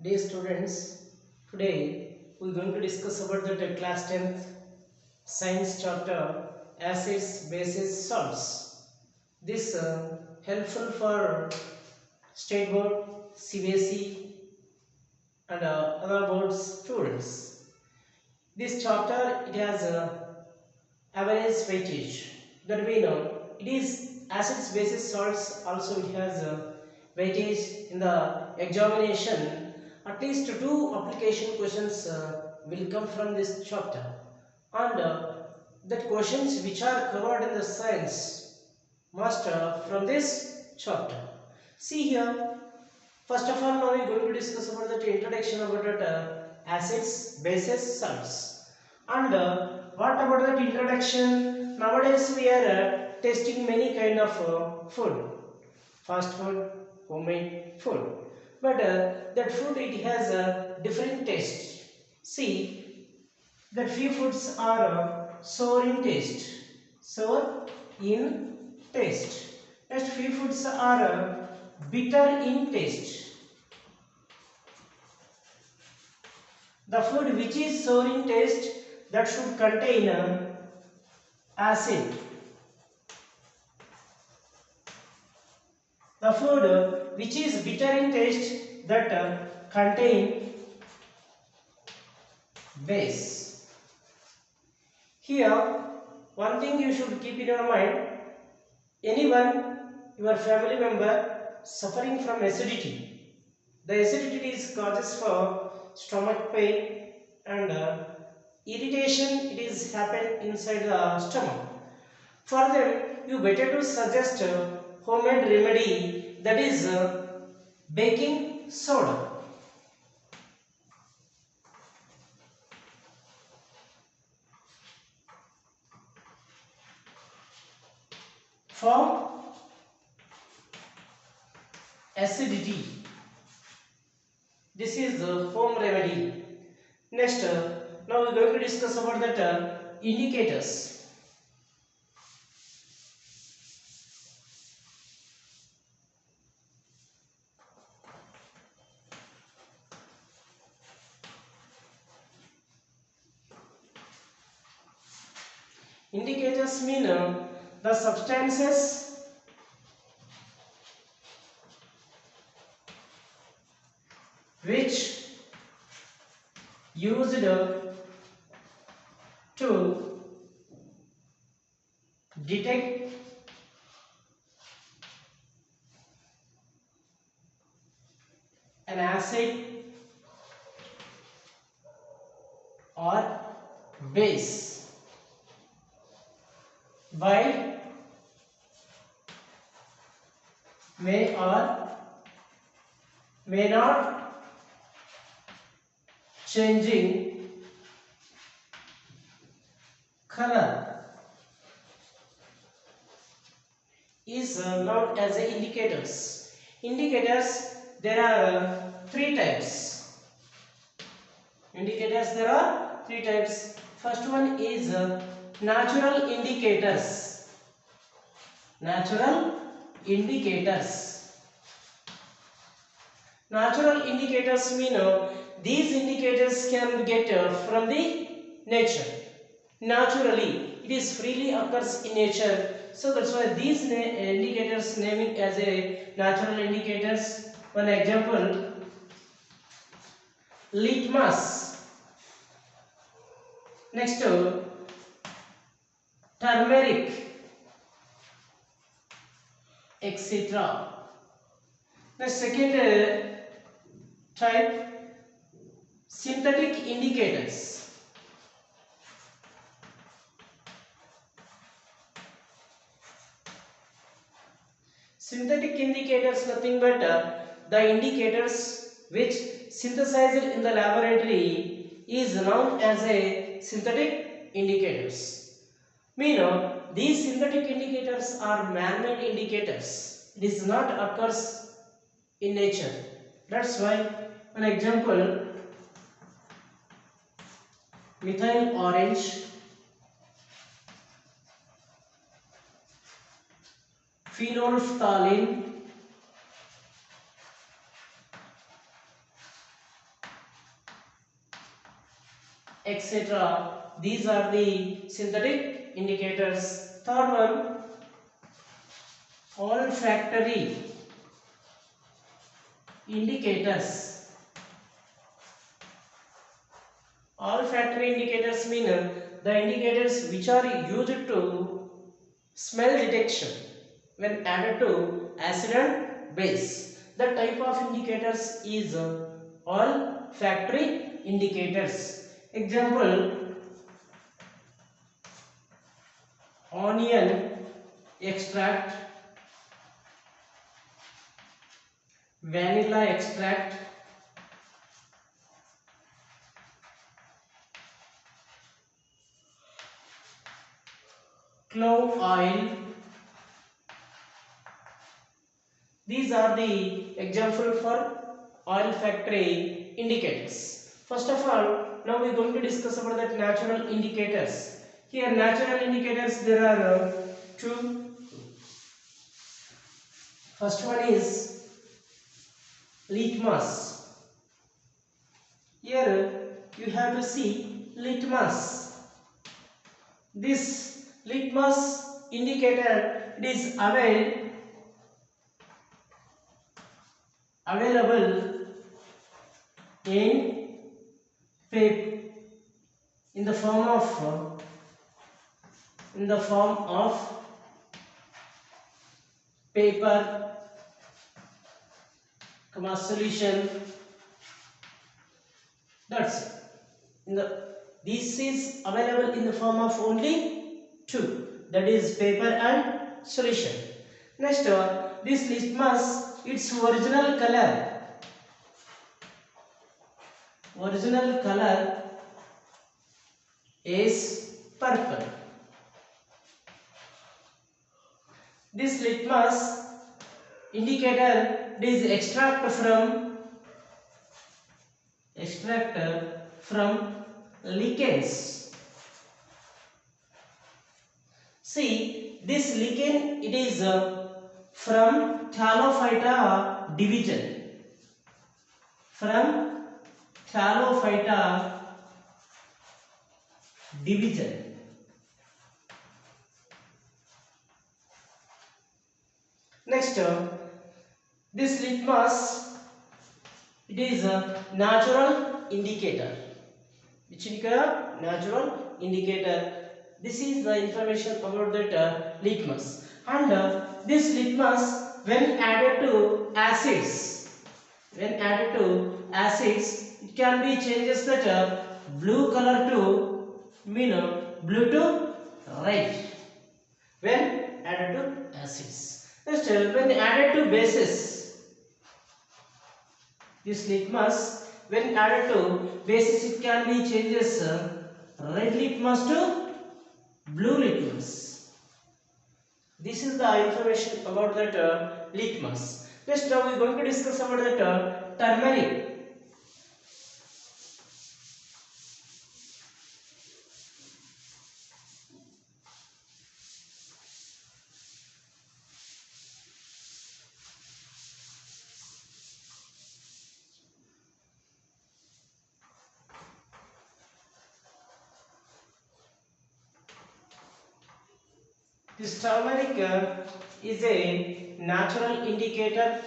Dear students, today we are going to discuss about the class 10th science chapter acids, bases, salts. This helpful for state board, CBSE and other boards students. This chapter it has average weightage that we know it is acids, bases, salts. Also it has weightage in the examination. At least two application questions will come from this chapter, and that questions which are covered in the science must from this chapter. See here, first of all, now we are going to discuss about the introduction about that acids, bases, salts. And what about that introduction? Nowadays we are tasting many kind of food, fast food, homemade food. But that food it has a different taste. See, that few foods are sour in taste, sour in taste. Next, few foods are bitter in taste. The food which is sour in taste that should contain acid. The food which is bitter in taste that contain base. Here, one thing you should keep in your mind: anyone, your family member suffering from acidity, the acidity is causes for stomach pain and irritation. It is happen inside the stomach. For them, you better to suggest homemade remedy, that is baking soda. For acidity, this is the home remedy. Next, now we are going to discuss about that indicators. Indicators mean the substances which used to detect an acid or base by may or may not changing color is known as indicators. Indicators, there are three types. Indicators, there are three types. First one is natural indicators. Natural indicators. Natural indicators mean these indicators can get from the nature. Naturally, it is freely occurs in nature. So that's why these indicators naming as a natural indicators. One example, litmus. Next, turmeric, etc. The second type, synthetic indicators. Synthetic indicators nothing but the indicators which synthesized in the laboratory is known as a synthetic indicators. These synthetic indicators are man-made indicators. It is not occurs in nature. That's why an example, methyl orange, phenolphthalein, etc. These are the synthetic indicators. Third one, olfactory indicators. Olfactory indicators mean the indicators which are used to smell detection when added to acid and base. The type of indicators is olfactory indicators. Example, onion extract, vanilla extract, clove oil. These are the example for olfactory indicators. First of all, now we are going to discuss about that natural indicators. Here natural indicators there are two. First one is litmus. Here you have to see litmus. This litmus indicator it is available in in the form of paper, solution. That's it. This is available in the form of only two, that is paper and solution. Next, this litmus, its original color is purple. This litmus indicator is extracted from lichens. See, this lichen it is from Thallophyta division. From Thallophyta division. Next, this litmus it is a natural indicator. Which indicator? Natural indicator. This is the information about that litmus. And this litmus, when added to acids, it can be changes that blue color to blue to red when added to acids. Next, when added to bases, this litmus when added to bases it can be changes red litmus to blue litmus. This is the information about that litmus. Next, now we are going to discuss about that turmeric. This turmeric is a natural indicator.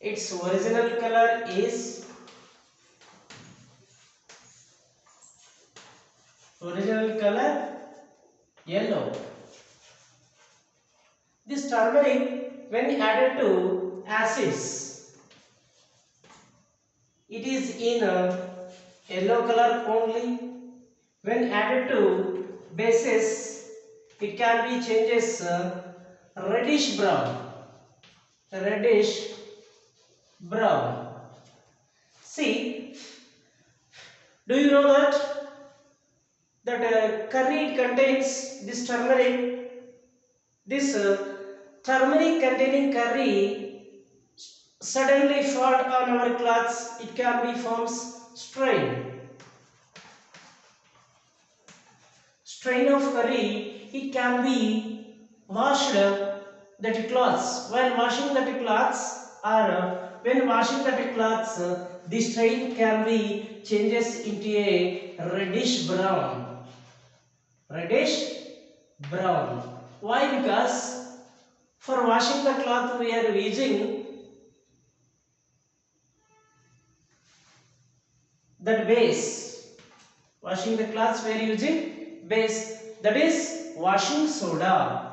Its original color is yellow. This turmeric when added to acids it is in a yellow color only. When added to bases it can be changes reddish brown. See, do you know that curry contains this turmeric? This turmeric containing curry suddenly fall on our clothes, it can be forms strain of curry. It can be washed that cloths. While washing that cloths or when washing the clothes, the stain can be changes into a reddish brown. Reddish brown. Why? Because for washing the cloth we are using that base. Washing the clothes we are using base, that is washing soda.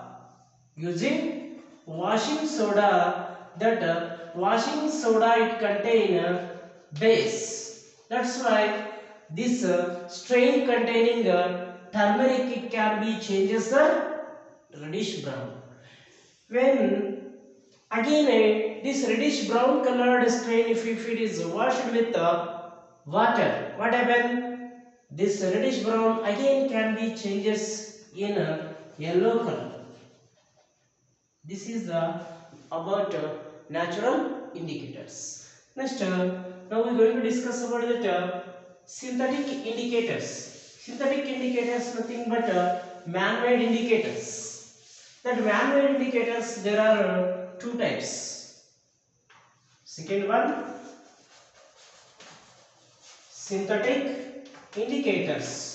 Using washing soda, that washing soda it contain base. That's why this strain containing turmeric it can be changes the reddish brown. When again this reddish brown colored strain if it is washed with water, what happen? This reddish brown again can be changes in a yellow color. This is the about natural indicators. Next, now we are going to discuss about the synthetic indicators. Synthetic indicators nothing but man-made indicators. That man-made indicators there are two types. Second one, synthetic indicators.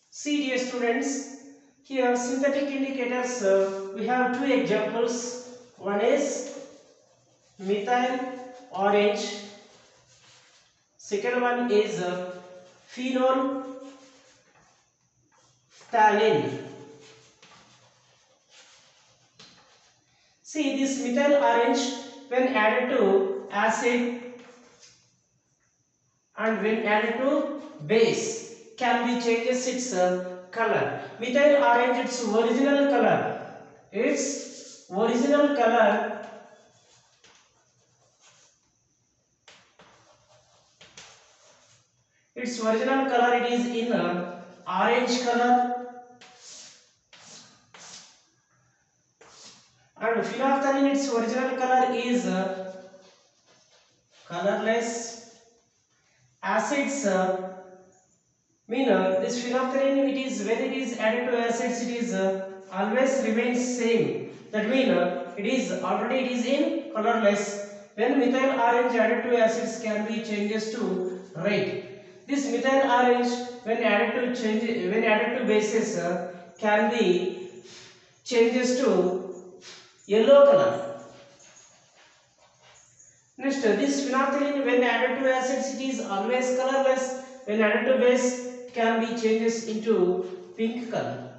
See dear students, here synthetic indicators we have two examples. One is methyl orange. Second one is phenol phthalate. See this methyl orange when added to acid and when added to base can be changes its color. Methyl orange its original color. Its original color it is in orange color, and phenolphthalein its original color is colorless. Acids mean this phenolphthalein it is when it is added to acids it is always remains same. That mean it is in colorless. When methyl orange added to acids can be changes to red. This methyl orange when added to bases can be changes to yellow color. Next, this phenolphthalein when added to acids it is always colorless. When added to base can be changes into pink color.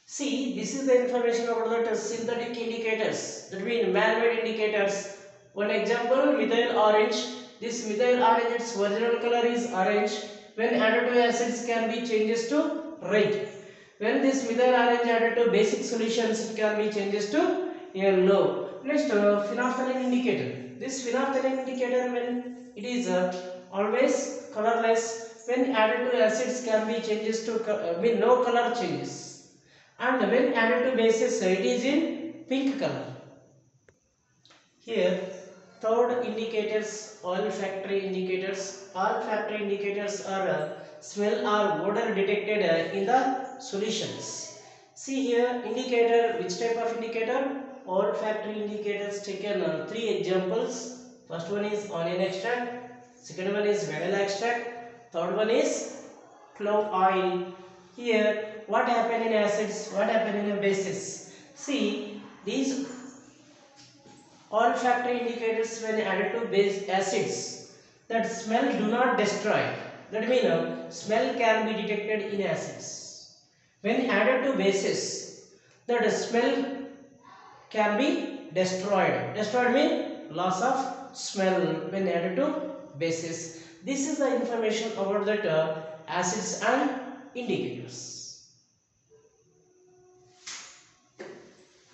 See, this is the information about the synthetic indicators. That means man-made indicators. One example, methyl orange. This methyl orange its original color is orange. When added to acids can be changes to red. When this methyl orange added to basic solutions it can be changes to yellow. Next, phenolphthalein indicator. This phenolphthalein indicator when it is always colorless. When added to acids can be changes to no color changes. And when added to bases it is in pink color. Here third indicators, olfactory indicators. Olfactory indicators are smell or odor detected in the solutions. See here indicator, which type of indicator? Olfactory indicators taken three examples. First one is onion extract, second one is vanilla extract, third one is clove oil. Here what happen in acids, what happen in bases? See these olfactory indicators when added to base acids that smell do not destroy. That means smell can be detected in acids. When added to bases that smell can be destroyed. Destroyed means loss of smell when added to bases. This is the information about that acids and indicators.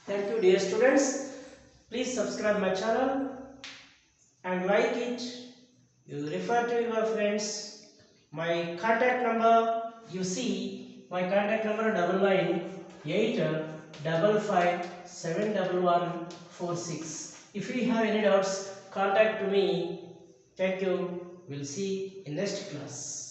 Thank you dear students. Please subscribe my channel and like it. You refer to your friends. My contact number, you see my contact number 9985571146. If you have any doubts, contact me. Thank you. We'll see in next class.